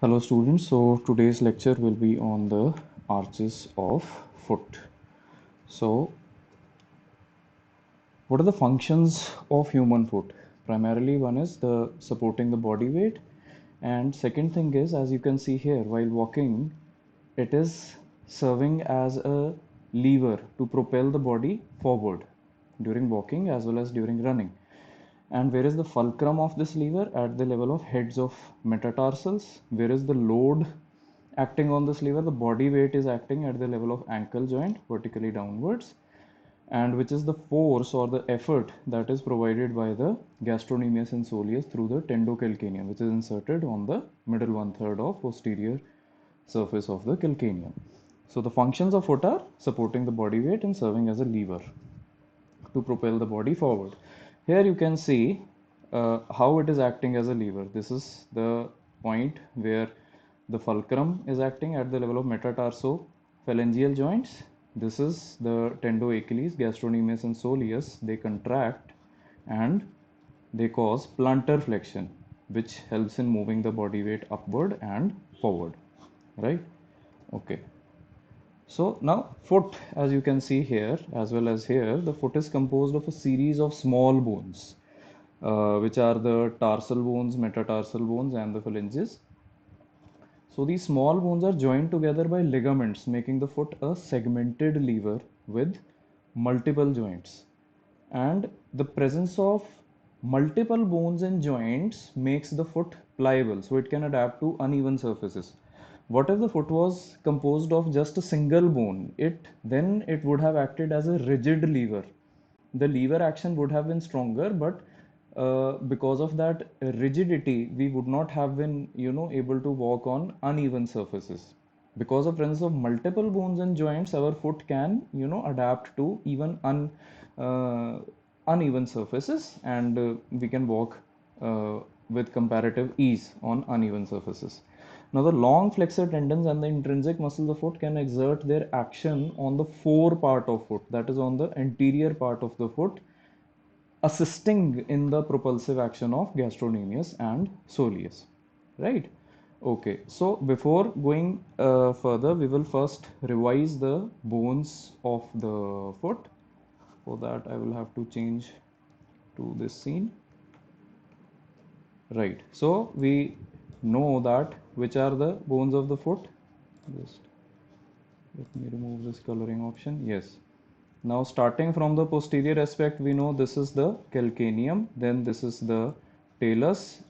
Hello students, so today's lecture will be on the arches of foot. So what are the functions of human foot? Primarily one is the supporting the body weight, and second thing is, as you can see here, while walking it is serving as a lever to propel the body forward during walking as well as during running. And where is the fulcrum of this lever? At the level of heads of metatarsals. Where is the load acting on this lever? The body weight is acting at the level of ankle joint vertically downwards, and which is the force or the effort that is provided by the gastrocnemius and soleus through the tendocalcaneum, which is inserted on the middle one third of posterior surface of the calcaneum. So the functions of foot are supporting the body weight and serving as a lever to propel the body forward. Here you can see how it is acting as a lever. This is the point where the fulcrum is acting at the level of metatarsophalangeal joints. This is the tendoachilles, gastrocnemius and soleus. They contract and they cause plantar flexion, which helps in moving the body weight upward and forward, right? Okay. So now foot, as you can see here as well as here, the foot is composed of a series of small bones, which are the tarsal bones, metatarsal bones, and the phalanges. So these small bones are joined together by ligaments, making the foot a segmented lever with multiple joints. And the presence of multiple bones and joints makes the foot pliable, so it can adapt to uneven surfaces. What if the foot was composed of just a single bone? It would have acted as a rigid lever. The lever action would have been stronger, but because of that rigidity, we would not have been, able to walk on uneven surfaces. Because of presence of multiple bones and joints, our foot can, adapt to even uh, uneven surfaces, and we can walk with comparative ease on uneven surfaces. Now, the long flexor tendons and the intrinsic muscles of foot can exert their action on the fore part of foot, that is on the anterior part of the foot, assisting in the propulsive action of gastrocnemius and soleus, right? Okay, so before going further, we will first revise the bones of the foot. For that I will have to change to this scene, right? So we know that which are the bones of the foot. Just let me remove this coloring option. Yes. Now starting from the posterior aspect, we know this is the calcaneum, then this is the talus.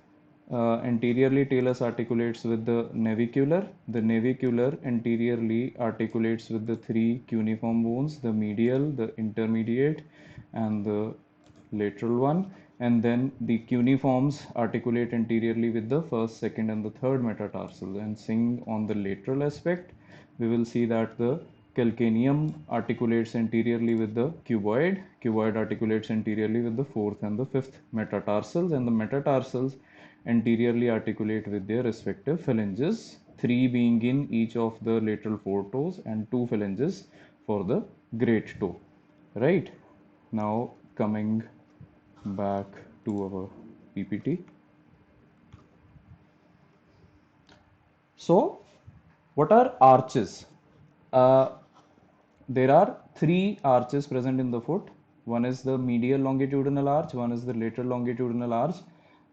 Anteriorly, talus articulates with the navicular. The navicular anteriorly articulates with the three cuneiform bones, the medial, the intermediate, and the lateral one. And then the cuneiforms articulate anteriorly with the first, second, and the third metatarsal. And seeing on the lateral aspect, we will see that the calcaneum articulates anteriorly with the cuboid. Cuboid articulates anteriorly with the fourth and the fifth metatarsals, and the metatarsals anteriorly articulate with their respective phalanges, three being in each of the lateral four toes and two phalanges for the great toe. Right? Now coming back to our PPT. So, what are arches? Uh, there are three arches present in the foot. One is the medial longitudinal arch, one is the lateral longitudinal arch,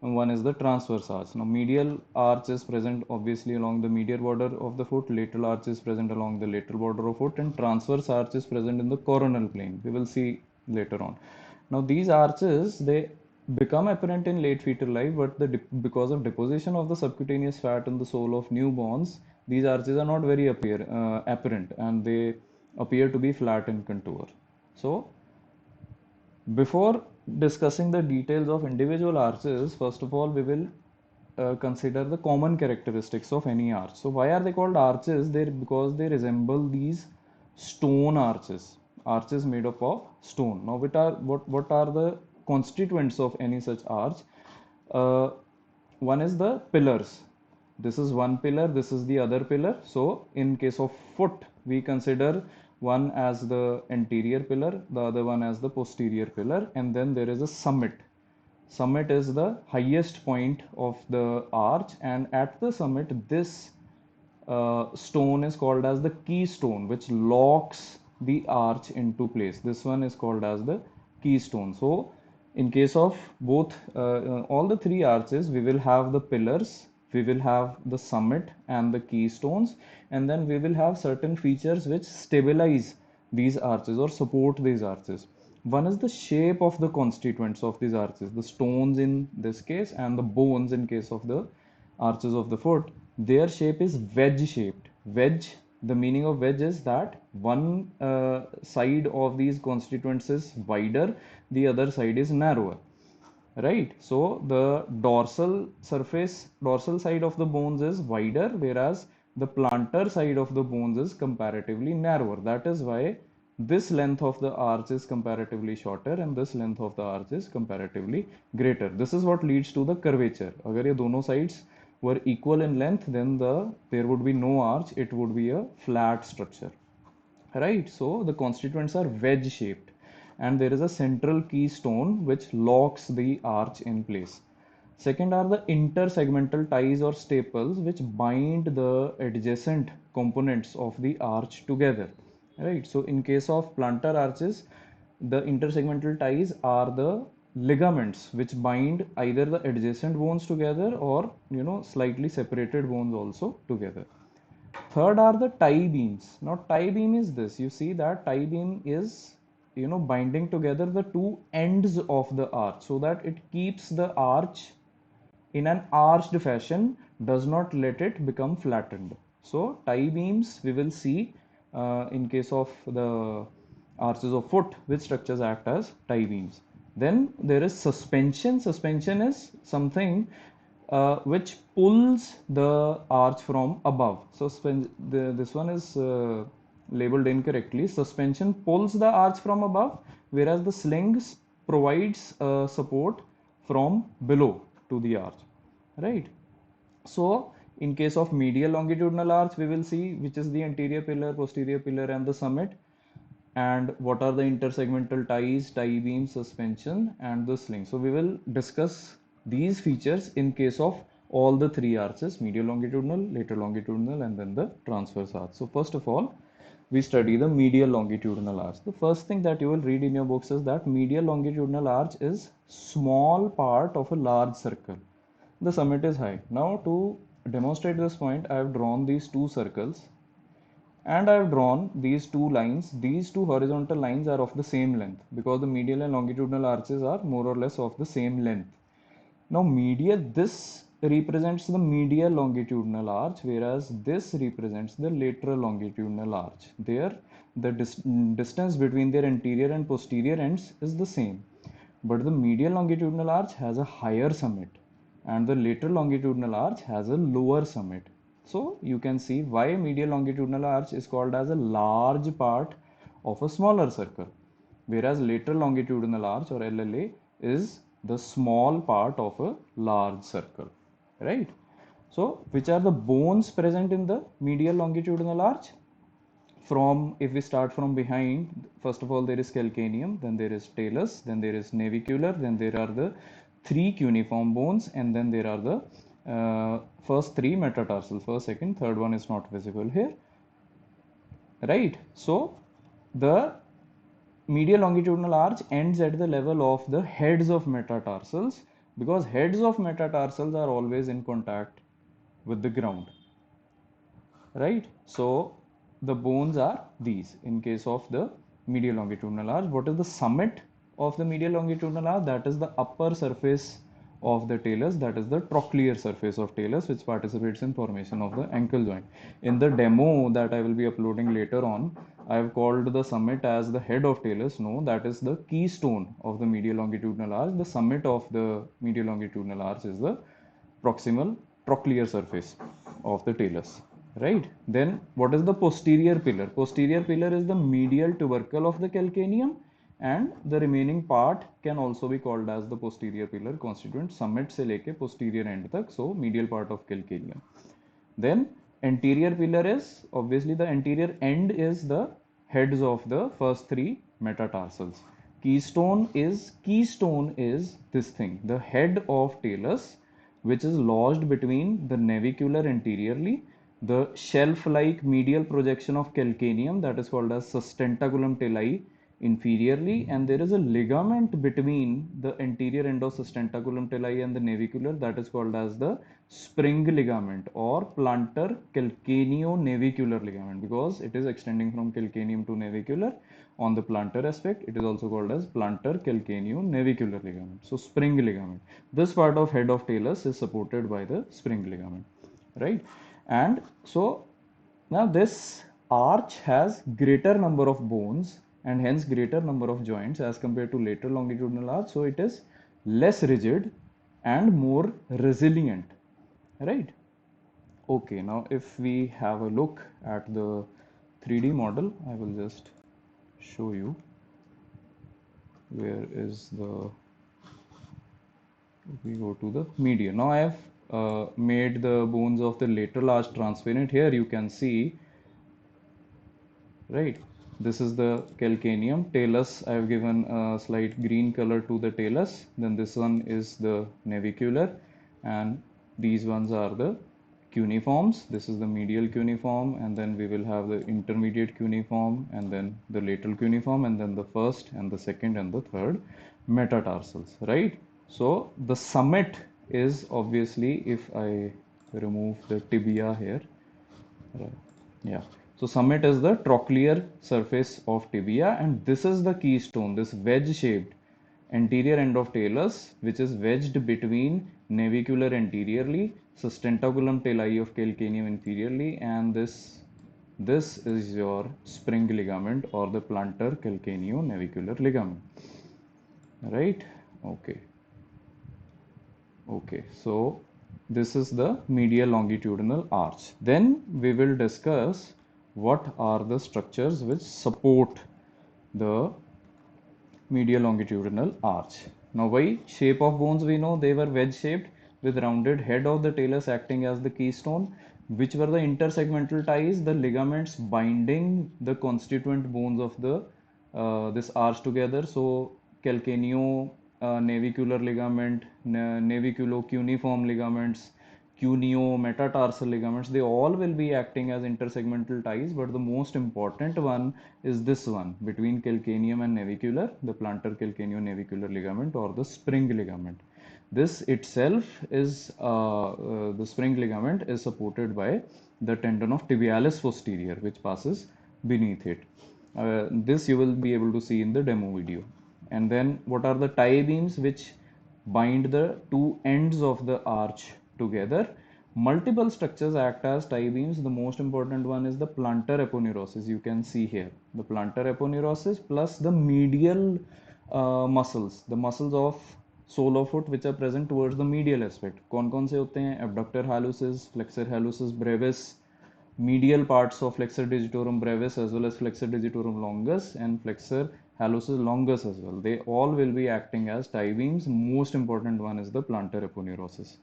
and one is the transverse arch. Now, medial arch is present obviously along the medial border of the foot, lateral arch is present along the lateral border of foot, and transverse arch is present in the coronal plane. We will see later on. Now, these arches, they become apparent in late fetal life, but because of deposition of the subcutaneous fat in the sole of newborns, these arches are not very apparent, and they appear to be flat in contour. So, before discussing the details of individual arches, first of all, we will consider the common characteristics of any arch. So, why are they called arches? They because they resemble these stone arches, arches made up of stone. Now, what are the constituents of any such arch? Uh, One is the pillars. This is one pillar, this is the other pillar. So, in case of foot, we consider one as the anterior pillar, the other one as the posterior pillar, and then there is a summit. Summit is the highest point of the arch, and at the summit, this stone is called as the keystone, which locks the arch into place. This one is called as the keystone. So, in case of both all the three arches, we will have the pillars, we will have the summit and the keystones, and then we will have certain features which stabilize these arches or support these arches. One is the shape of the constituents of these arches, the stones in this case and the bones in case of the arches of the foot. Their shape is wedge shaped. Wedge, the meaning of wedge is that one side of these constituents is wider, the other side is narrower. Right, so the dorsal side of the bones is wider, whereas the plantar side of the bones is comparatively narrower. That is why this length of the arch is comparatively shorter and this length of the arch is comparatively greater. This is what leads to the curvature. अगर ये दोनों sides were equal in length, then there would be no arch, it would be a flat structure. Right, so the constituents are wedge shaped and there is a central keystone which locks the arch in place. Second are the intersegmental ties or staples which bind the adjacent components of the arch together. Right, so in case of plantar arches, the intersegmental ties are the ligaments which bind either the adjacent bones together or slightly separated bones also together. Third are the tie beams. Now tie beam is this. You see that tie beam is binding together the two ends of the arch so that it keeps the arch in an arched fashion, does not let it become flattened. So tie beams we will see in case of the arches of foot, which structures act as tie beams. Then there is suspension. Suspension is something which pulls the arch from above. So this one is labeled incorrectly. Suspension pulls the arch from above, whereas the slings provides support from below to the arch. Right. So in case of medial longitudinal arch, we will see which is the anterior pillar, posterior pillar, and the summit, and what are the intersegmental ties, tie beam, suspension, and the sling. So we will discuss these features in case of all the three arches: medial longitudinal, lateral longitudinal, and then the transverse arch. So first of all, we study the medial longitudinal arch. The first thing that you will read in your books is that medial longitudinal arch is small part of a large circle. The summit is high. Now to demonstrate this point, I have drawn these two circles and I have drawn these two lines. These two horizontal lines are of the same length because the medial and longitudinal arches are more or less of the same length. Now this represents the medial longitudinal arch, whereas this represents the lateral longitudinal arch. There the distance between their anterior and posterior ends is the same, but the medial longitudinal arch has a higher summit and the lateral longitudinal arch has a lower summit. So you can see why medial longitudinal arch is called as a large part of a smaller circle, whereas lateral longitudinal arch or LLA is the small part of a large circle. Right? So which are the bones present in the medial longitudinal arch? If we start from behind, first of all there is calcaneum, then there is talus, then there is navicular, then there are the three cuneiform bones, and then there are the first three metatarsal. First, second, third one is not visible here. Right, so the medial longitudinal arch ends at the level of the heads of metatarsals, because heads of metatarsals are always in contact with the ground. Right, so the bones are these in case of the medial longitudinal arch. What is the summit of the medial longitudinal arch? That is the upper surface of the talus, that is the trochlear surface of talus, which participates in formation of the ankle joint. In the demo that I will be uploading later on, I have called the summit as the head of talus. No, that is the keystone of the medial longitudinal arch. The summit of the medial longitudinal arch is the proximal trochlear surface of the talus. Right, then what is the posterior pillar? Posterior pillar is the medial tubercle of the calcaneum, and the remaining part can also be called as the posterior pillar constituent summit से लेके posterior end तक, so medial part of calcaneum. Then anterior pillar is obviously the anterior end is the heads of the first three metatarsals. Keystone is this thing, the head of talus, which is lodged between the navicular anteriorly, the shelf-like medial projection of calcaneum that is called as sustentaculum tali inferiorly, and there is a ligament between the anterior end of sustentaculum tali and the navicular that is called as the spring ligament or plantar calcaneo-navicular ligament, because it is extending from calcaneum to navicular on the plantar aspect. It is also called as plantar calcaneo-navicular ligament. So spring ligament. This part of head of talus is supported by the spring ligament, right? And so now this arch has greater number of bones and hence greater number of joints as compared to lateral longitudinal arch. So it is less rigid and more resilient, right? Okay, now if we have a look at the 3D model, I will just show you where is the, we go to the median. Now I have made the bones of the lateral arch transparent. Here you can see, right, this is the calcaneum talus. I have given a slight green color to the talus. Then this one is the navicular, and these ones are the cuneiforms. This is the medial cuneiform, and then we will have the intermediate cuneiform, and then the lateral cuneiform, and then the first and the second and the third metatarsals, right? So the summit is obviously, if I remove the tibia here, right. Yeah. So summit is the trochlear surface of tibia, and this is the keystone, this wedge-shaped anterior end of talus, which is wedged between navicular anteriorly, sustentaculum tali of calcaneum inferiorly, and this is your spring ligament or the plantar calcaneo-navicular ligament. Right? Okay. Okay. So this is the medial longitudinal arch. Then we will discuss what are the structures which support the medial longitudinal arch. Now, by shape of bones, we know they were wedge shaped with rounded head of the talus acting as the keystone, which were the intersegmental ties, the ligaments binding the constituent bones of the this arch together. So, calcaneo navicular ligament, naviculo-cuneiform ligaments, cuneo-metatarsal ligaments, they all will be acting as intersegmental ties, but the most important one is this one between calcaneum and navicular, the plantar calcaneo-navicular ligament or the spring ligament. This itself is the spring ligament is supported by the tendon of tibialis posterior, which passes beneath it. This you will be able to see in the demo video. And then what are the tie beams which bind the two ends of the arch together? Multiple structures act as tie beams. The most important one is the plantar aponeurosis. You can see here the plantar aponeurosis plus the medial muscles, the muscles of sole of foot which are present towards the medial aspect. कौन-कौन से होते हैं? Abductor hallucis, flexor hallucis brevis, medial parts of flexor digitorum brevis as well as flexor digitorum longus and flexor hallucis longus as well. They all will be acting as tie beams. Most important one is the plantar aponeurosis.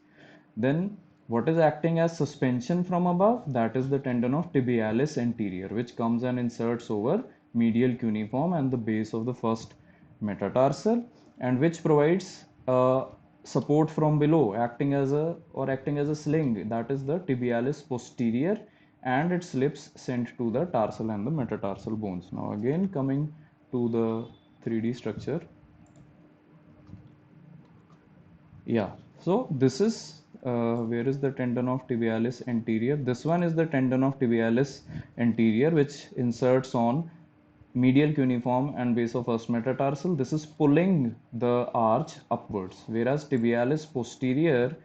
Then what is acting as suspension from above? That is the tendon of tibialis anterior, which comes and inserts over medial cuneiform and the base of the first metatarsal, and which provides support from below, acting as a sling. That is the tibialis posterior, and its slips sent to the tarsal and the metatarsal bones. Now again coming to the 3D structure. Yeah, so this is where is the tendon of tibialis anterior? This one is the tendon of tibialis anterior, which inserts on medial cuneiform and base of first metatarsal. This is pulling the arch upwards, whereas tibialis posterior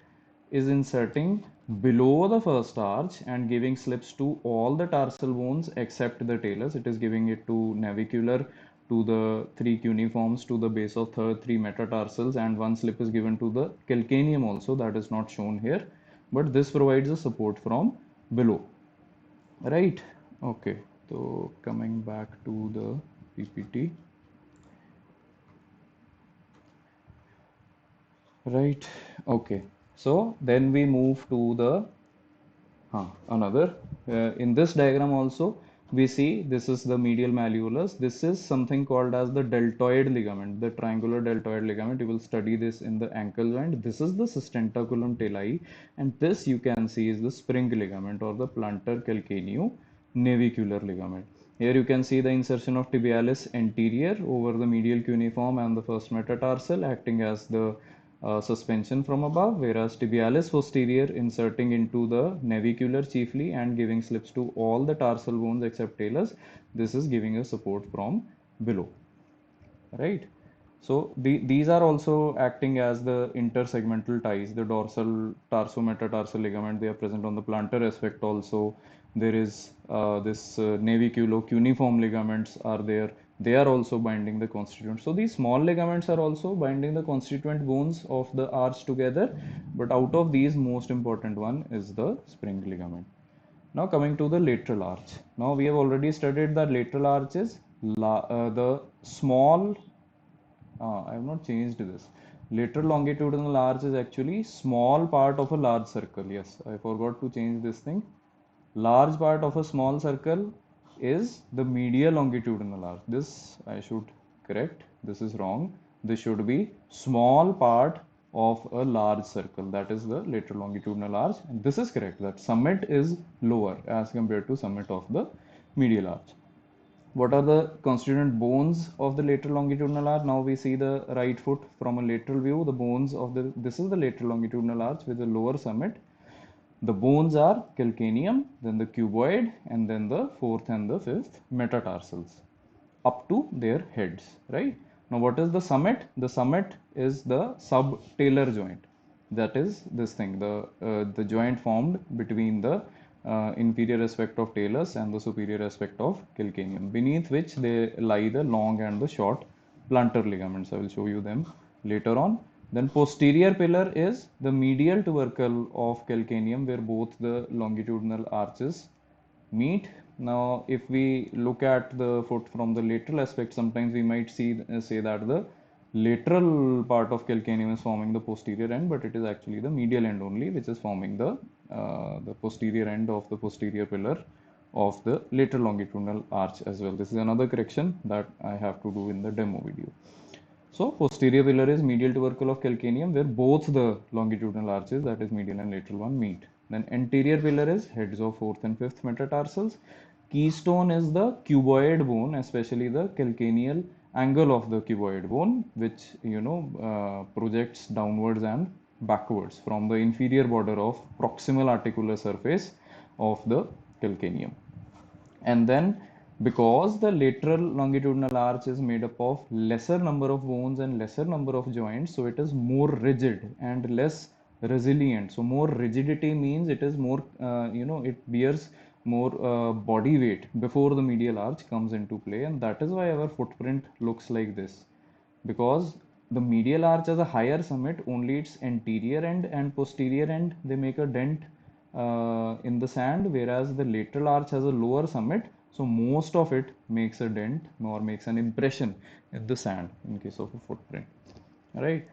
is inserting below the first arch and giving slips to all the tarsal bones except the talus. It is giving it to navicular, to the three cuneiforms, to the base of three metatarsals, and one slip is given to the calcaneum also. That is not shown here, but this provides a support from below, right? Okay, so coming back to the PPT, right? Okay, so then we move to the another in this diagram also we see this is the medial malleolus. This is something called as the deltoid ligament, the triangular deltoid ligament. You will study this in the ankle joint. This is the sustentaculum talli, and this you can see is the spring ligament or the plantar calcaneo navicular ligament. Here you can see the insertion of tibialis anterior over the medial cuneiform and the first metatarsal acting as the suspension from above, whereas tibialis posterior inserting into the navicular chiefly and giving slips to all the tarsal bones except talus. This is giving a support from below, right? So these are also acting as the intersegmental ties, the dorsal tarsometatarsal ligament. They are present on the plantar aspect also. There is this naviculo-cuneiform ligaments are there. They are also binding the constituent. So these small ligaments are also binding the constituent bones of the arch together. But out of these, most important one is the spring ligament. Now coming to the lateral arch. Now we have already studied that lateral arch is the small I have not changed this. Lateral longitudinal arch is actually small part of a large circle. Yes, I forgot to change this thing. Large part of a small circle is the medial longitudinal arch. This I should correct. This is wrong. This should be small part of a large circle. That is the lateral longitudinal arch. And this is correct. That summit is lower as compared to summit of the medial arch. What are the constituent bones of the lateral longitudinal arch? Now we see the right foot from a lateral view. The bones of this is the lateral longitudinal arch with the lower summit. The bones are calcaneum, then the cuboid, and then the fourth and the fifth metatarsals up to their heads, right? Now what is the summit? The summit is the subtalar joint. That is this thing, the joint formed between the inferior aspect of talus and the superior aspect of calcaneum, beneath which they lie the long and the short plantar ligaments. I will show you them later on. Then posterior pillar is the medial tubercle of calcaneum, where both the longitudinal arches meet. Now, if we look at the foot from the lateral aspect, sometimes we might say that the lateral part of calcaneum is forming the posterior end, but it is actually the medial end only, which is forming the posterior end of the posterior pillar of the lateral longitudinal arch as well. This is another correction that I have to do in the demo video. So posterior pillar is medial tubercle of calcaneum, where both the longitudinal arches, that is medial and lateral one, meet. Then anterior pillar is heads of fourth and fifth metatarsals. Keystone is the cuboid bone, especially the calcaneal angle of the cuboid bone, which projects downwards and backwards from the inferior border of proximal articular surface of the calcaneum. And then because the lateral longitudinal arch is made up of lesser number of bones and lesser number of joints, so it is more rigid and less resilient. So more rigidity means it is more, it bears more body weight before the medial arch comes into play, and that is why our footprint looks like this, because the medial arch has a higher summit, only its anterior end and posterior end they make a dent in the sand, whereas the lateral arch has a lower summit, so most of it makes a dent or makes an impression in the sand in case of a footprint, right?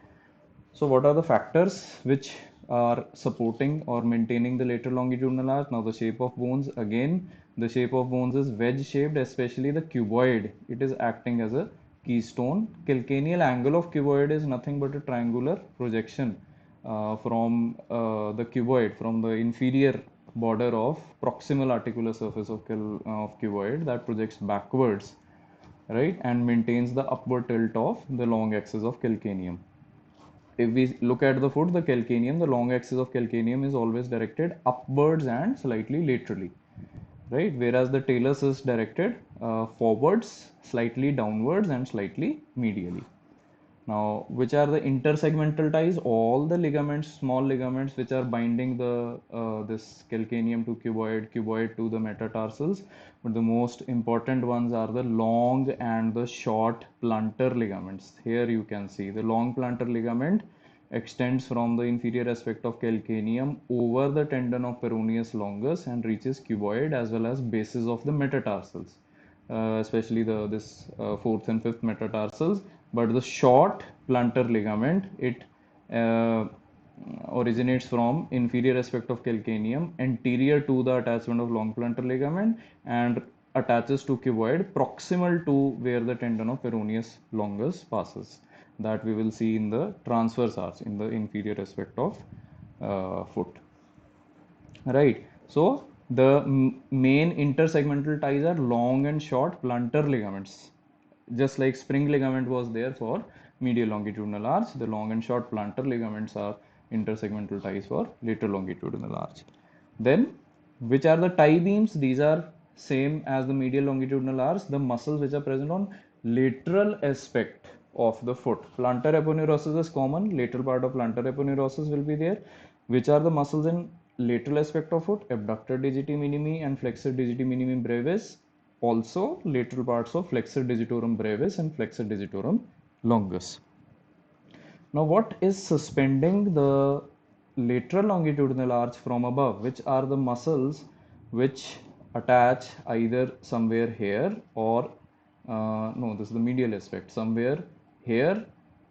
So what are the factors which are supporting or maintaining the lateral longitudinal arch? Now the shape of bones, again the shape of bones is wedge shaped, especially the cuboid. It is acting as a keystone. Calcaneal angle of cuboid is nothing but a triangular projection from the cuboid, from the inferior border of proximal articular surface of cuboid that projects backwards, right, and maintains the upward tilt of the long axis of calcaneum. If we look at the foot, the calcaneum, the long axis of calcaneum is always directed upwards and slightly laterally, right? Whereas the talus is directed forwards, slightly downwards, and slightly medially. Now, which are the intersegmental ties? All the ligaments, small ligaments, which are binding the this calcaneum to cuboid, cuboid to the metatarsals. But the most important ones are the long and the short plantar ligaments. Here you can see the long plantar ligament extends from the inferior aspect of calcaneum over the tendon of peroneus longus and reaches cuboid as well as bases of the metatarsals, especially this fourth and fifth metatarsals. But the short plantar ligament, it uh, originates from inferior aspect of calcaneum anterior to the attachment of long plantar ligament and attaches to cuboid proximal to where the tendon of peroneus longus passes. That we will see in the transverse arch in the inferior aspect of foot. Right. So the main intersegmental ties are long and short plantar ligaments. Just like spring ligament was there for medial longitudinal arch, the long and short plantar ligaments are intersegmental ties for lateral longitudinal arch. Then, which are the tie beams? These are same as the medial longitudinal arch, the muscles which are present on lateral aspect of the foot. Plantar aponeurosis is common, lateral part of plantar aponeurosis will be there. Which are the muscles in lateral aspect of foot? Abductor digiti minimi and flexor digiti minimi brevis. Also lateral parts of flexor digitorum brevis and flexor digitorum longus. Now, what is suspending the lateral longitudinal arch from above? Which are the muscles which attach either somewhere here or no, this is the medial aspect, somewhere here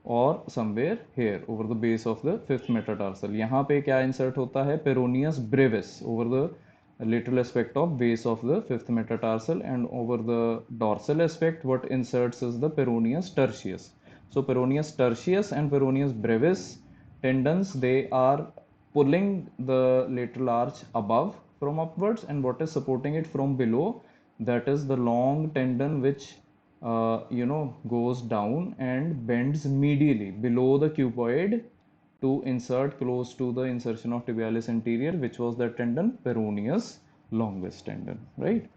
or somewhere here over the base of the fifth metatarsal. यहाँ पे क्या insert होता है? Peroneus brevis over the lateral aspect of base of the fifth metatarsal, and over the dorsal aspect what inserts is the peroneus tertius. So peroneus tertius and peroneus brevis tendons, they are pulling the lateral arch above from upwards, and what is supporting it from below, that is the long tendon which goes down and bends medially below the cuboid to insert close to the insertion of tibialis anterior, which was the tendon peroneus longus tendon, right?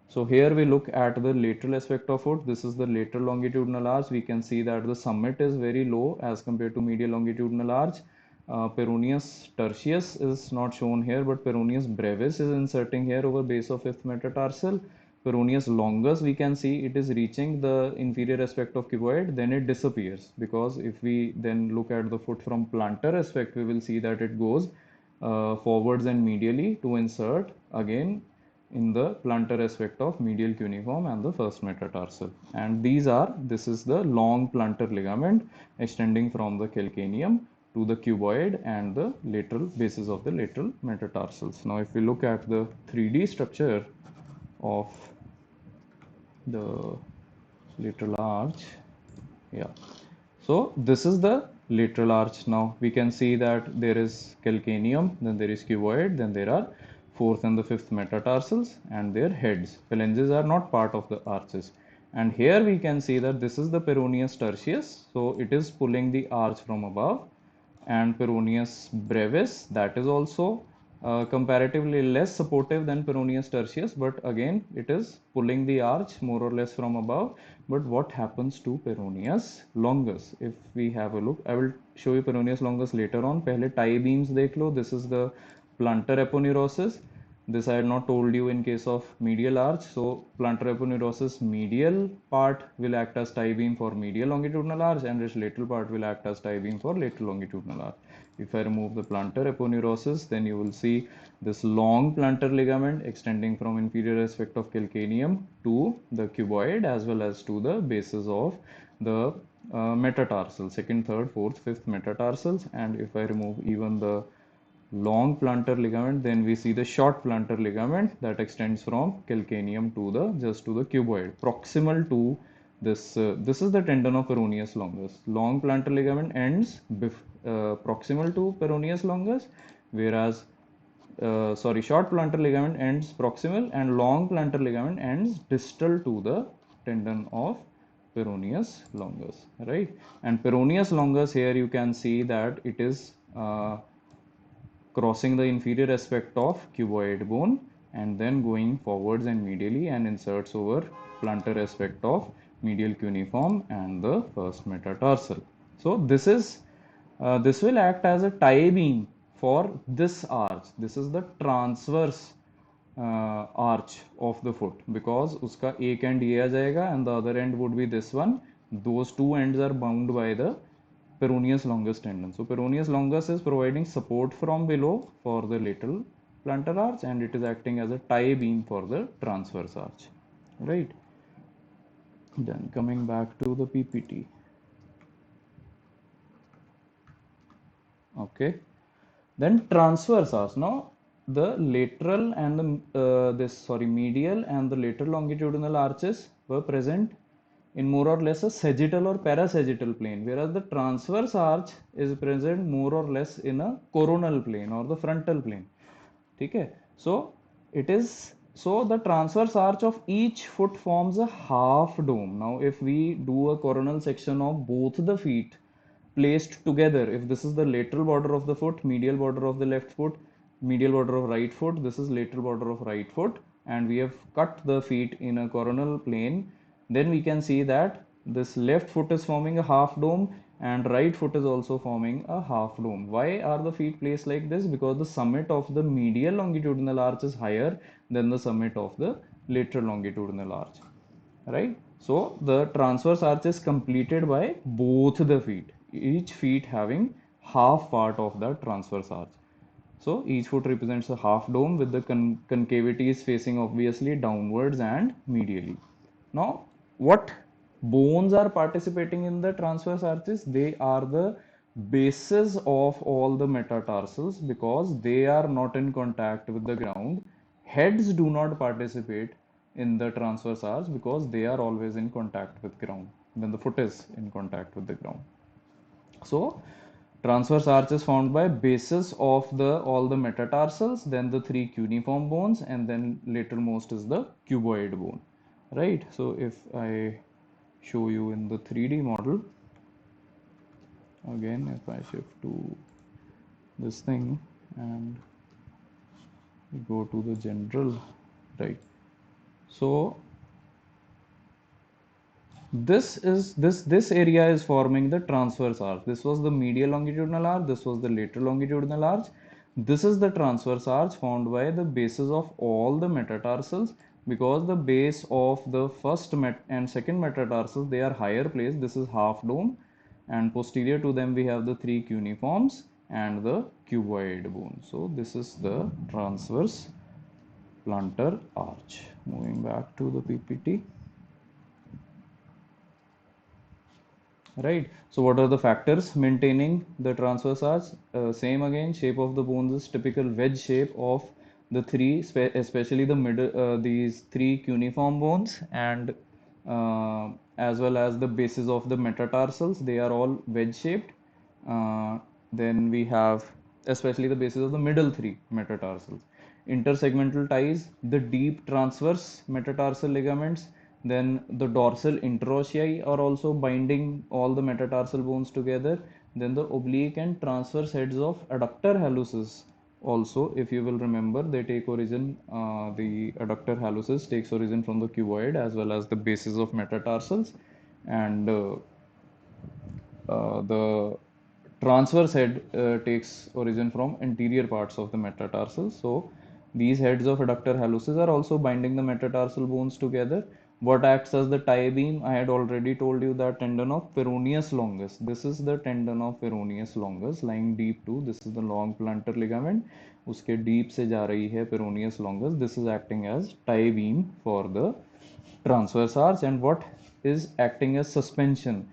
So here we look at the lateral aspect of foot. This is the lateral longitudinal arch. We can see that the summit is very low as compared to medial longitudinal arch. Peroneus tertius is not shown here, but peroneus brevis is inserting here over base of fifth metatarsal. Peroneus longus, we can see it is reaching the inferior aspect of cuboid, then it disappears, because if we then look at the foot from plantar aspect, we will see that it goes forwards and medially to insert again in the plantar aspect of medial cuneiform and the first metatarsal. And this is the long plantar ligament extending from the calcaneum to the cuboid and the lateral bases of the lateral metatarsals. Now, if we look at the 3D structure of the lateral arch, yeah. So this is the lateral arch. Now we can see that there is calcaneum, then there is cuboid, then there are fourth and the fifth metatarsals and their heads. Phalanges are not part of the arches. And here we can see that this is the peroneus tertius. So it is pulling the arch from above, and peroneus brevis, that is also comparatively less supportive than peroneus tertius, but again it is pulling the arch more or less from above. But what happens to peroneus longus? If we have a look, I will show you peroneus longus later on. पहले tie beams देख लो. This is the plantar aponeurosis. This I had not told you in case of medial arch. So plantar aponeurosis medial part will act as tie beam for medial longitudinal arch, and its lateral part will act as tie beam for lateral longitudinal arch. If I remove the plantar aponeurosis, then you will see this long plantar ligament extending from inferior aspect of calcaneum to the cuboid as well as to the bases of the metatarsal, second, third, fourth, fifth metatarsals. And if I remove even the long plantar ligament, then we see the short plantar ligament that extends from calcaneum to the just to the cuboid proximal to this is the tendon of peroneus longus. Long plantar ligament ends proximal to peroneus longus, whereas short plantar ligament ends proximal and long plantar ligament ends distal to the tendon of peroneus longus, right? And peroneus longus, here you can see that it is crossing the inferior aspect of cuboid bone and then going forwards and medially and inserts over plantar aspect of medial cuneiform and the first metatarsal. So this will act as a tie beam for this arch. This is the transverse arch of the foot, because uska एक end ये आ जाएगा and the other end would be this one. Those two ends are bound by the peroneus longus tendon. So peroneus longus is providing support from below for the lateral plantar arch, and it is acting as a tie beam for the transverse arch, right? Then coming back to the PPT. Okay. Then transverse arch. Now the lateral and the medial and the lateral longitudinal arches were present in more or less a sagittal or parasagittal plane, whereas the transverse arch is present more or less in a coronal plane or the frontal plane. ठीक है? So it is, so the transverse arch of each foot forms a half dome. Now if we do a coronal section of both the feet placed together, if this is the lateral border of the foot, medial border of the left foot, medial border of right foot, this is lateral border of right foot, and we have cut the feet in a coronal plane, then we can see that this left foot is forming a half dome and right foot is also forming a half dome. Why are the feet placed like this? Because the summit of the medial longitudinal arch is higher than the summit of the lateral longitudinal arch, right? So the transverse arch is completed by both the feet, each feet having half part of the transverse arch. So each foot represents a half dome with the concavities facing obviously downwards and medially. Now, what bones are participating in the transverse arches? They are the bases of all the metatarsals because they are not in contact with the ground. Heads do not participate in the transverse arch because they are always in contact with ground when the foot is in contact with the ground. So transverse arch is found by bases of the all the metatarsals, then the three cuneiform bones, and then latermost is the cuboid bone, right? So if I show you in the 3D model, again if I shift to this thing and go to the general, right? So this area is forming the transverse arch. This was the medial longitudinal arch, this was the lateral longitudinal arch. This is the transverse arch formed by the bases of all the metatarsals, because the base of the first and second metatarsals, they are higher placed. This is half dome, and posterior to them we have the three cuneiforms and the cuboid bone. So this is the transverse plantar arch. Moving back to the PPT. Right. So what are the factors maintaining the transverse arch? Same again, shape of the bones is typical wedge shape of the three, especially the middle, these three cuneiform bones, and as well as the bases of the metatarsals, they are all wedge shaped. Then we have especially the bases of the middle three metatarsals. Intersegmental ties, the deep transverse metatarsal ligaments, then the dorsal interossei are also binding all the metatarsal bones together. Then the oblique and transverse heads of adductor hallucis also, if you will remember, they take origin, the adductor hallucis takes origin from the cuboid as well as the bases of metatarsals, and the transverse head takes origin from anterior parts of the metatarsals. So these heads of adductor hallucis are also binding the metatarsal bones together. What acts as the tie beam? I had already told you that tendon of peroneus longus. This is the tendon of peroneus longus lying deep to. This is the long plantar ligament. उसके deep से जा रही है peroneus longus. This is acting as tie beam for the transverse arch. And what is acting as suspension?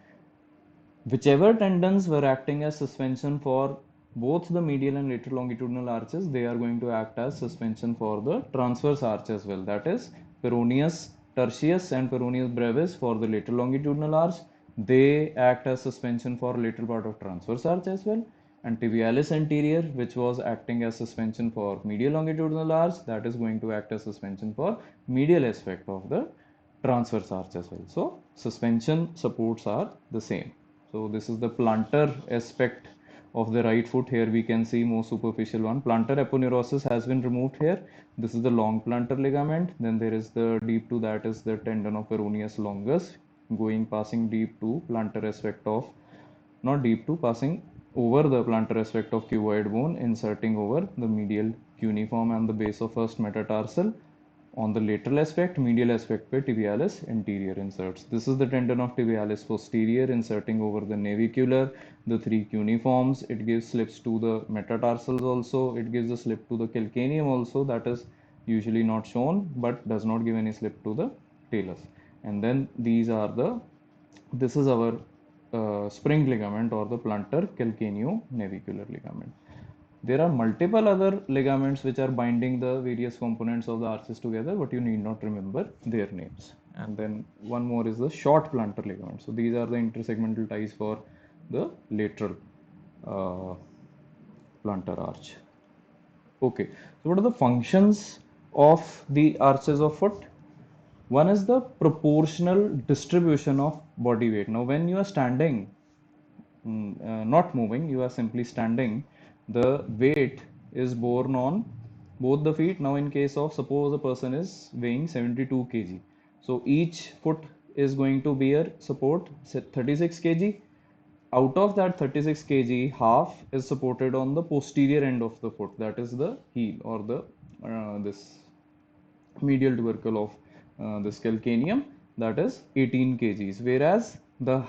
Whichever tendons were acting as suspension for both the medial and lateral longitudinal arches, they are going to act as suspension for the transverse arch as well. That is peroneus tertius and peroneus brevis for the lateral longitudinal arch. They act as suspension for lateral part of transverse arch as well. And tibialis anterior, which was acting as suspension for medial longitudinal arch, that is going to act as suspension for medial aspect of the transverse arch as well. So suspension supports are the same. So this is the plantar aspect of the right foot. Here we can see more superficial one. Plantar aponeurosis has been removed here. This is the long plantar ligament. Then there is the deep to, that is the tendon of peroneus longus, going passing deep to plantar aspect of, not deep to, passing over the plantar aspect of cuboid bone, inserting over the medial cuneiform and the base of first metatarsal. On the lateral aspect, medial aspect पे tibialis anterior inserts. This is the tendon of tibialis posterior inserting over the navicular, the three cuneiforms. It gives slips to the metatarsals also. It gives a slip to the calcaneum also. That is usually not shown, but does not give any slip to the talus. And then these are the, this is our spring ligament or the plantar calcaneonavicular ligament. There are multiple other ligaments which are binding the various components of the arches together, but you need not remember their names. And then one more is the short plantar ligament. So these are the intersegmental ties for the lateral uh, plantar arch. Okay, so what are the functions of the arches of foot? One is the proportional distribution of body weight. Now, when you are standing, not moving, you are simply standing, the weight is borne on both the feet. Now, in case of suppose a person is weighing 72 kg, so each foot is going to bear support 36 kg. Out of that 36 kg, half is supported on the posterior end of the foot, that is the heel or the this medial tubercle of this calcaneum, that is 18 kgs, whereas the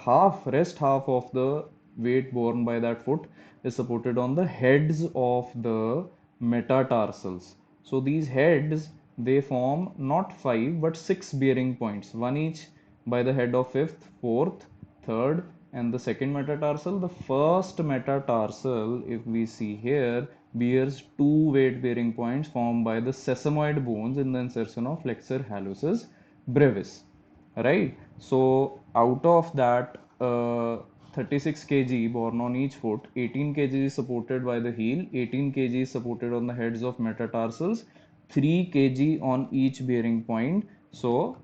rest half of the weight borne by that foot is supported on the heads of the metatarsals. So these heads, they form not 5 but 6 bearing points, one each by the head of fifth, fourth, third, and the second metatarsal. The first metatarsal, if we see here, bears two weight bearing points formed by the sesamoid bones in the insertion of flexor hallucis brevis. Right? So, out of that 36 kg borne on each foot, 18 kg is supported by the heel, 18 kg is supported on the heads of metatarsals, 3 kg on each bearing point. So,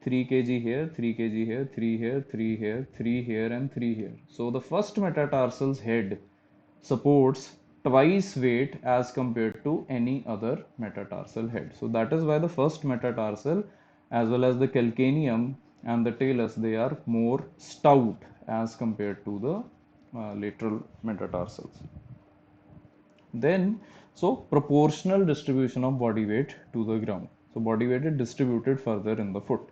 3 kg here, 3 kg here, 3 here, 3 here, 3 here, and 3 here. So the first metatarsal's head supports twice weight as compared to any other metatarsal head. So that is why the first metatarsal as well as the calcaneum and the talus, they are more stout as compared to the lateral metatarsals. Then, so proportional distribution of body weight to the ground. So body weight is distributed further in the foot.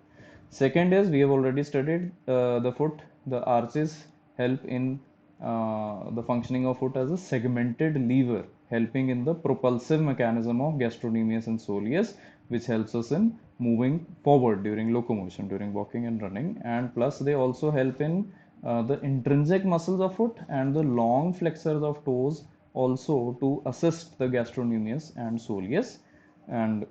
Second is, we have already studied the foot. The arches help in the functioning of foot as a segmented lever, helping in the propulsive mechanism of gastrocnemius and soleus, which helps us in moving forward during locomotion, during walking and running. And plus, they also help in the intrinsic muscles of foot and the long flexors of toes also to assist the gastrocnemius and soleus and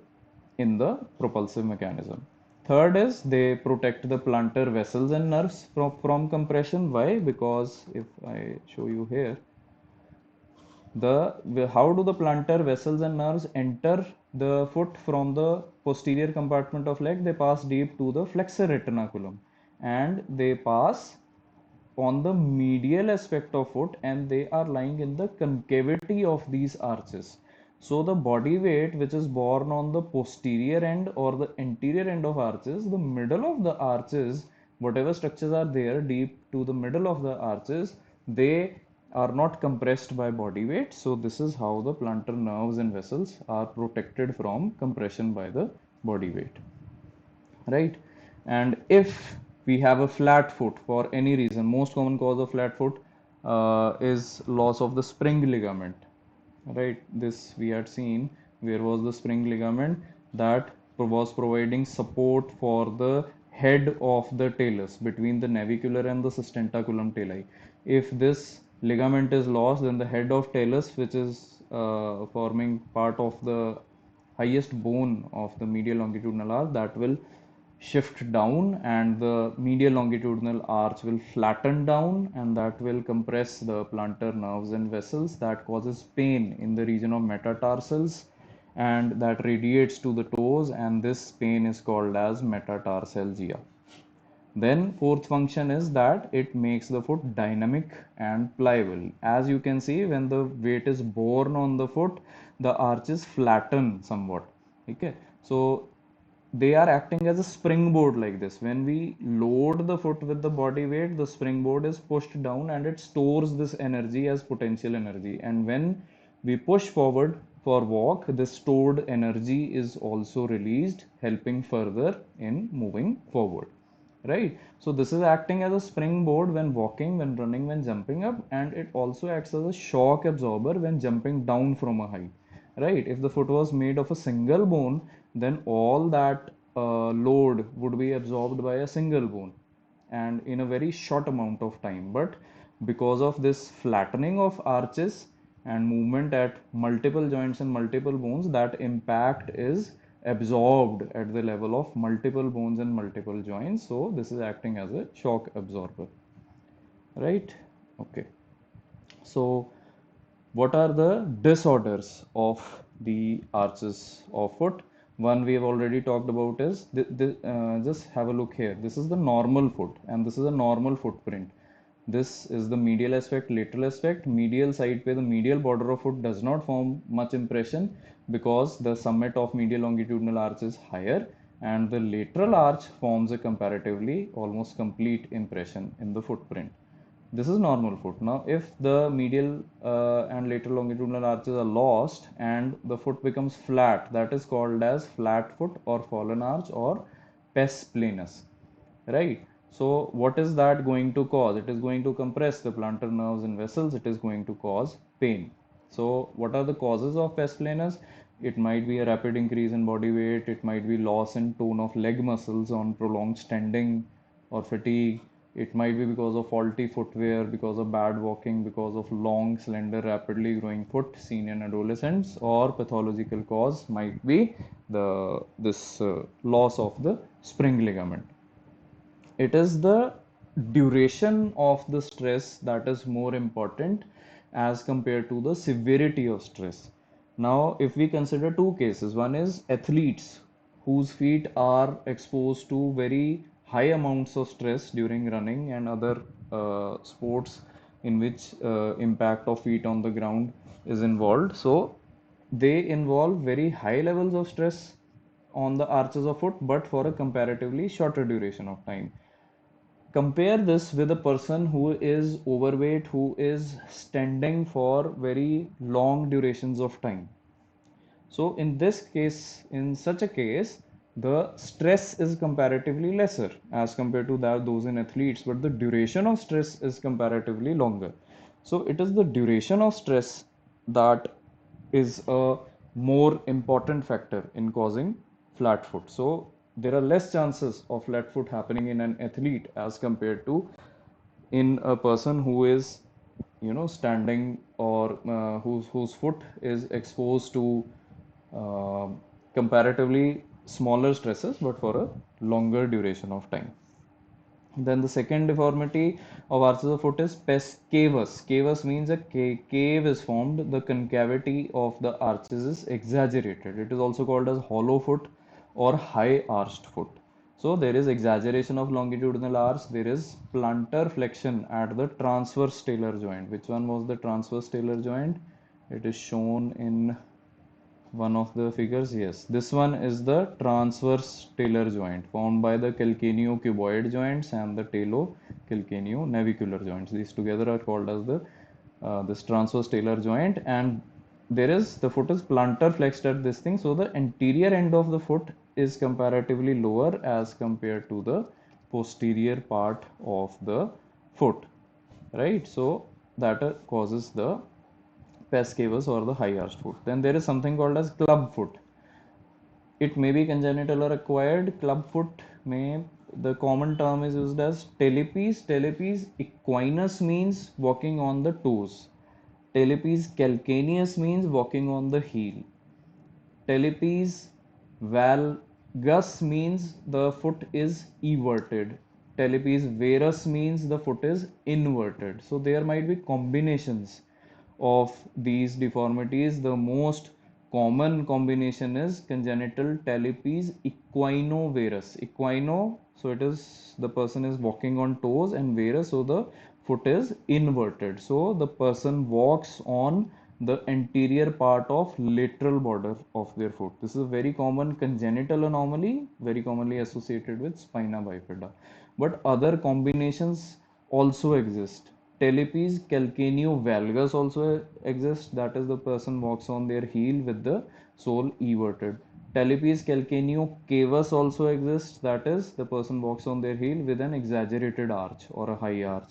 in the propulsive mechanism. Third is, they protect the plantar vessels and nerves from compression. Why? Because if I show you here, how do the plantar vessels and nerves enter the foot from the posterior compartment of leg? They pass deep to the flexor retinaculum, and they pass on the medial aspect of foot, and they are lying in the concavity of these arches. So the body weight which is borne on the posterior end or the anterior end of arches, the middle of the arches, whatever structures are there deep to the middle of the arches, they are not compressed by body weight. So this is how the plantar nerves and vessels are protected from compression by the body weight, right? And if we have a flat foot for any reason, most common cause of flat foot is loss of the spring ligament, right? This we had seen, where was the spring ligament that was providing support for the head of the talus between the navicular and the sustentaculum tali. If this ligament is lost, then the head of talus, which is forming part of the highest bone of the medial longitudinal arch, that will shift down, and the medial longitudinal arch will flatten down, and that will compress the plantar nerves and vessels. That causes pain in the region of metatarsals, and that radiates to the toes, and this pain is called as metatarsalgia. Then fourth function is that it makes the foot dynamic and pliable. As you can see, when the weight is borne on the foot, the arches flatten somewhat. Okay, so they are acting as a springboard like this. When we load the foot with the body weight, the springboard is pushed down and it stores this energy as potential energy. And when we push forward for walk, the stored energy is also released, helping further in moving forward, right? So this is acting as a springboard when walking, when running, when jumping up, and it also acts as a shock absorber when jumping down from a height, right? If the foot was made of a single bone, then all that load would be absorbed by a single bone and in a very short amount of time. But because of this flattening of arches, and movement at multiple joints and multiple bones, that impact is absorbed at the level of multiple bones and multiple joints. So this is acting as a shock absorber, right? Okay. So what are the disorders of the arches of foot? One we have already talked about is just have a look here. This is the normal foot, and this is a normal footprint. This is the medial aspect, lateral aspect. Medial side where the medial border of foot does not form much impression because the summit of medial longitudinal arch is higher, and the lateral arch forms a comparatively almost complete impression in the footprint. This is normal foot. Now, if the medial and lateral longitudinal arches are lost and the foot becomes flat, that is called as flat foot or fallen arch or pes planus, right? So, what is that going to cause? It is going to compress the plantar nerves and vessels. It is going to cause pain. So, what are the causes of pes planus? It might be a rapid increase in body weight. It might be loss in tone of leg muscles on prolonged standing or fatigue. It might be because of faulty footwear, because of bad walking, because of long, slender, rapidly growing foot seen in adolescents, or pathological cause might be the this loss of the spring ligament. It is the duration of the stress that is more important as compared to the severity of stress. Now, if we consider two cases, one is athletes whose feet are exposed to very high amounts of stress during running and other sports in which impact of feet on the ground is involved. So, they involve very high levels of stress on the arches of foot, but for a comparatively shorter duration of time. Compare this with a person who is overweight, who is standing for very long durations of time. So in this case, in such a case, the stress is comparatively lesser as compared to that those in athletes, but the duration of stress is comparatively longer. So it is the duration of stress that is a more important factor in causing flat foot. So there are less chances of flat foot happening in an athlete as compared to in a person who is standing or whose foot is exposed to uh, comparatively smaller stresses but for a longer duration of time. Then the second deformity of arches of foot is pes cavus. Cavus means a cave is formed. The concavity of the arches is exaggerated. It is also called as hollow foot or high arched foot. So there is exaggeration of longitudinal arch. There is plantar flexion at the transverse talar joint. Which one was the transverse talar joint? It is shown in one of the figures. Yes, this one is the transverse talar joint formed by the calcaneocuboid joints and the talocalcaneonavicular joints. These together are called as the this transverse talar joint, and there is the foot is plantar flexed at this thing, so the anterior end of the foot is comparatively lower as compared to the posterior part of the foot, right? So that causes the pes cavus or the high arched foot. Then there is something called as club foot. It may be congenital or acquired. Club foot may, the common term is used as talipes. Talipes equinus means walking on the toes. Talipes calcaneus means walking on the heel. Talipes valgus means the foot is everted. Talipes varus means the foot is inverted. So there might be combinations of these deformities. The most common combination is congenital talipes equinovarus. Equino, so it is the person is walking on toes, and varus, so the foot is inverted. So the person walks on the anterior part of lateral border of their foot. This is a very common congenital anomaly, very commonly associated with spina bifida. But other combinations also exist. Talipes calcaneovalgus also exists. That is, the person walks on their heel with the sole everted. Talipes calcaneocavus also exists. That is, the person walks on their heel with an exaggerated arch or a high arch.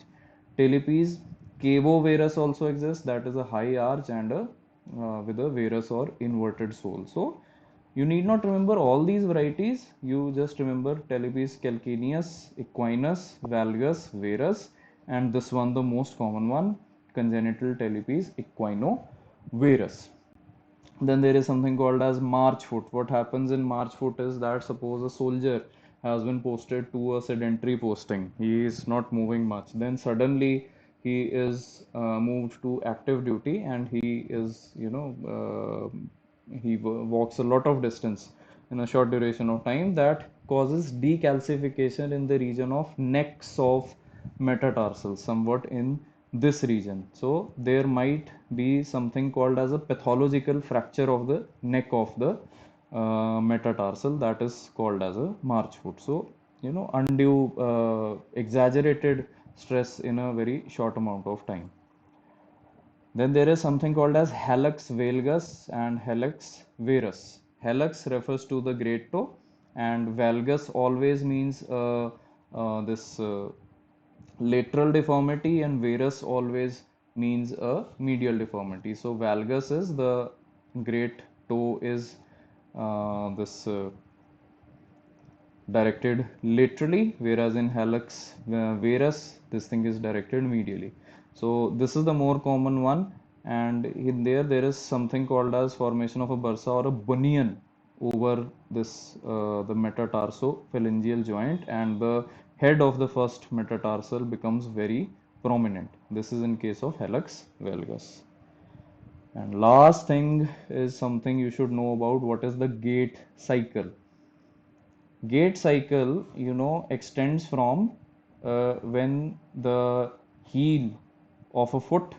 Talipes cavovarus also exists. That is a high arch and a with a varus or inverted sole. So you need not remember all these varieties. You just remember Talipes calcaneus, equinus, valgus, varus, and this one, the most common one, congenital Talipes equinovarus. varus. Then there is something called as march foot. What happens in march foot is that suppose a soldier has been posted to a sedentary posting. He is not moving much. Then suddenly he is moved to active duty, and he is, walks a lot of distance in a short duration of time. That causes decalcification in the region of necks of metatarsals, somewhat in this region. So there might be something called as a pathological fracture of the neck of the metatarsal, that is called as a march foot. So undue exaggerated stress in a very short amount of time. Then there is something called as hallux valgus and hallux varus. Hallux refers to the great toe, and valgus always means this lateral deformity, and varus always means a medial deformity. So valgus is the great toe is this directed laterally, whereas in hallux varus this thing is directed medially. So this is the more common one, and in there is something called as formation of a bursa or a bunion over this the metatarsophalangeal joint, and the head of the first metatarsal becomes very prominent. This is in case of hallux valgus. And last thing is something you should know about: what is the gait cycle. Gait cycle, extends from when the heel of a foot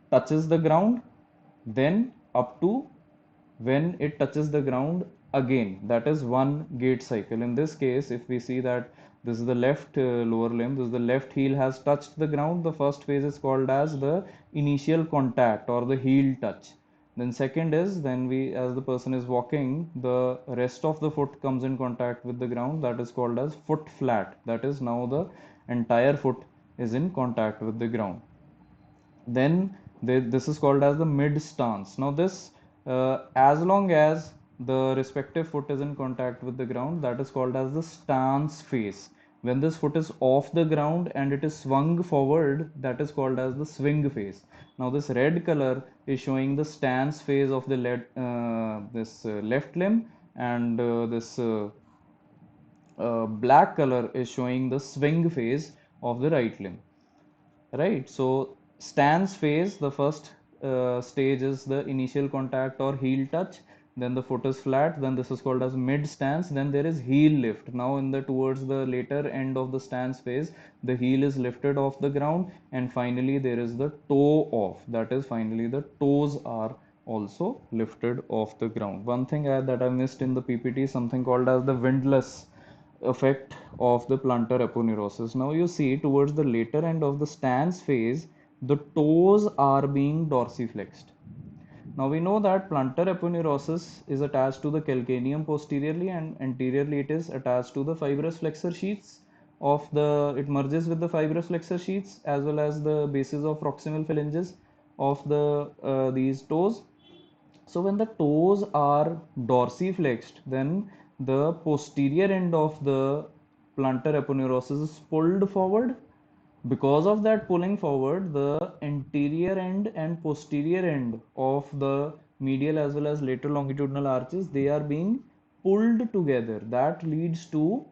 touches the ground, then up to when it touches the ground again. That is one gait cycle. In this case, if we see that this is the left lower limb, this is the left heel has touched the ground, the first phase is called as the initial contact or the heel touch. Then second is, then we, as the person is walking, the rest of the foot comes in contact with the ground, that is called as foot flat. That is, now the entire foot is in contact with the ground. Then this is called as the mid stance. Now this, as long as the respective foot is in contact with the ground, that is called as the stance phase. When this foot is off the ground and it is swung forward, that is called as the swing phase. Now this red color is showing the stance phase of the left limb, and this black color is showing the swing phase of the right limb. Right, so stance phase, the first stage is the initial contact or heel touch, then the foot is flat, then this is called as mid stance, then there is heel lift. Now in the towards the later end of the stance phase, the heel is lifted off the ground, and finally there is the toe off. That is, finally the toes are also lifted off the ground. One thing that I missed in the PPT is something called as the windlass effect of the plantar aponeurosis. Now you see towards the later end of the stance phase, the toes are being dorsiflexed. Now we know that plantar aponeurosis is attached to the calcaneum posteriorly, and anteriorly it is attached to the fibrous flexor sheaths of the, it merges with the fibrous flexor sheaths as well as the bases of proximal phalanges of the these toes. So when the toes are dorsiflexed, then the posterior end of the plantar aponeurosis is pulled forward. Because of that pulling forward, the anterior end and posterior end of the medial as well as lateral longitudinal arches, they are being pulled together. That leads to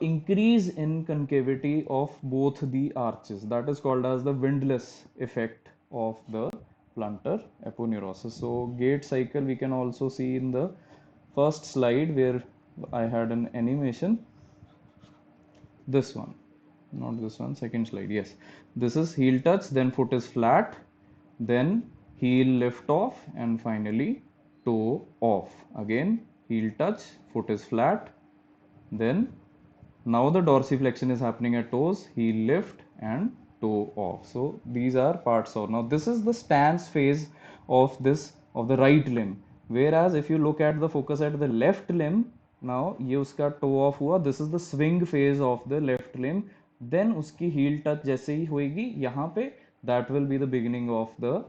increase in concavity of both the arches. That is called as the windlass effect of the plantar aponeurosis. So gait cycle we can also see in the first slide where I had an animation. This one, not this one, second slide. Yes, this is heel touch, then foot is flat, then heel lift off, and finally toe off. Again heel touch, foot is flat, then now the dorsiflexion is happening at toes, heel lift and toe off. So these are parts of. Now this is the stance phase of the right limb. Whereas if you look at the focus at the left limb, now ये उसका toe off हुआ. This is the swing phase of the left limb. Then उसकी heel touch जैसे ही होएगी यहाँ पे, that will be the beginning of the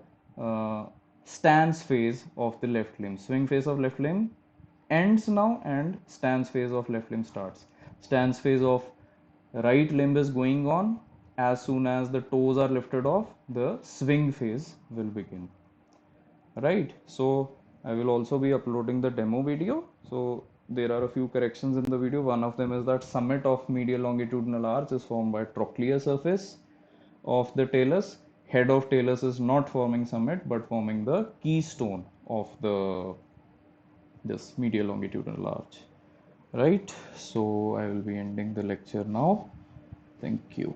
stance phase of the left limb. Swing phase of left limb ends now, and stance phase of left limb starts. Stance phase of right limb is going on. As soon as the toes are lifted off, the swing phase will begin. right? So I will also be uploading the demo video. So there are a few corrections in the video. One of them is that summit of medial longitudinal arch is formed by trochlear surface of the talus. Head of talus is not forming summit but forming the keystone of the this medial longitudinal arch, right? So I will be ending the lecture now. Thank you.